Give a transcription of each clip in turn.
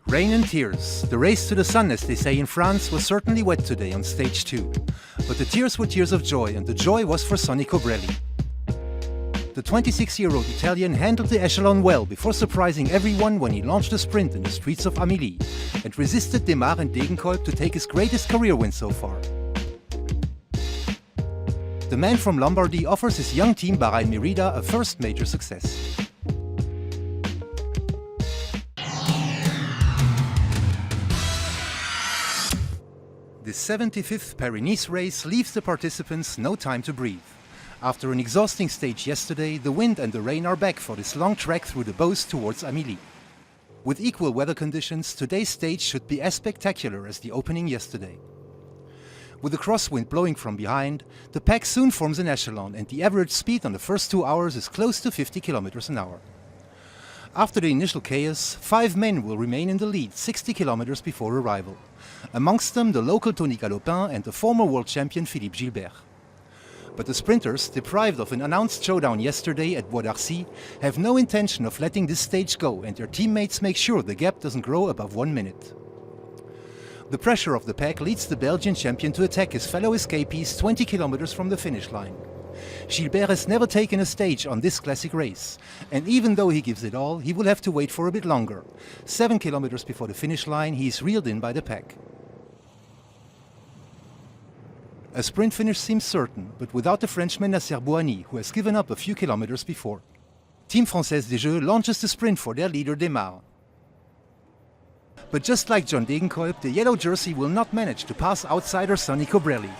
Rain and tears. The race to the sun, as they say in France, was certainly wet today on stage 2. But the tears were tears of joy, and the joy was for Sonny Cobrelli. The 26-year-old Italian handled the echelon well before surprising everyone when he launched a sprint in the streets of Amilly and resisted Demar and Degenkolb to take his greatest career win so far. The man from Lombardy offers his young team Bahrain Merida a first major success. The 75th Paris-Nice race leaves the participants no time to breathe. After an exhausting stage yesterday, the wind and the rain are back for this long trek through the Beauce towards Amilly. With equal weather conditions, today's stage should be as spectacular as the opening yesterday. With the crosswind blowing from behind, the pack soon forms an echelon, and the average speed on the first 2 hours is close to 50 km an hour. After the initial chaos, 5 men will remain in the lead 60 km before arrival. Amongst them the local Tony Galopin and the former world champion Philippe Gilbert. But the sprinters, deprived of an announced showdown yesterday at Bois d'Arcy, have no intention of letting this stage go, and their teammates make sure the gap doesn't grow above 1 minute. The pressure of the pack leads the Belgian champion to attack his fellow escapees 20 km from the finish line. Gilbert has never taken a stage on this classic race, and even though he gives it all, he will have to wait for a bit longer. 7 km before the finish line, he is reeled in by the pack. A sprint finish seems certain, but without the Frenchman Nasser Bouhanni, who has given up a few kilometers before. Team Française des Jeux launches the sprint for their leader Demar. But just like John Degenkolb, the yellow jersey will not manage to pass outsider Sonny Cobrelli,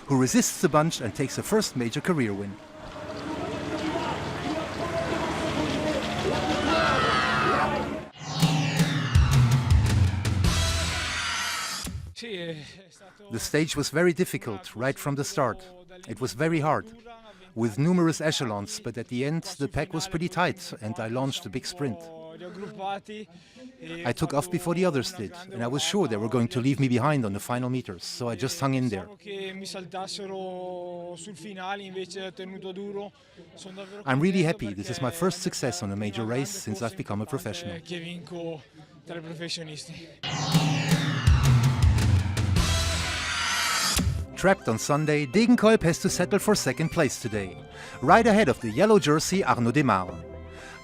who resists the bunch and takes a first major career win. The stage was very difficult right from the start. It was very hard, with numerous echelons, but at the end the pack was pretty tight and I launched a big sprint. I took off before the others did, and I was sure they were going to leave me behind on the final meters, so I just hung in there. I'm really happy. This is my first success on a major race since I've become a professional. Trapped on Sunday, Degenkolb has to settle for second place today, right ahead of the yellow jersey Arnaud Demar.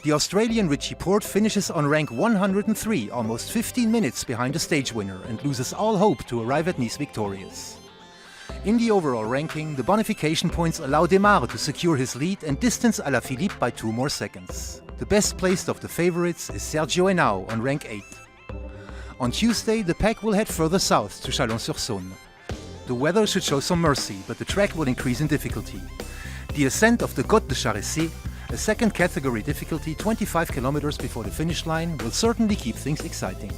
The Australian Richie Porte finishes on rank 103, almost 15 minutes behind the stage winner, and loses all hope to arrive at Nice victorious. In the overall ranking, the bonification points allow Demar to secure his lead and distance Alaphilippe by 2 more seconds. The best placed of the favorites is Sergio Henao on rank 8. On Tuesday, the pack will head further south to Chalon-sur-Saône. The weather should show some mercy, but the track will increase in difficulty. The ascent of the Côte de Charessé, a second category difficulty 25 km before the finish line, will certainly keep things exciting.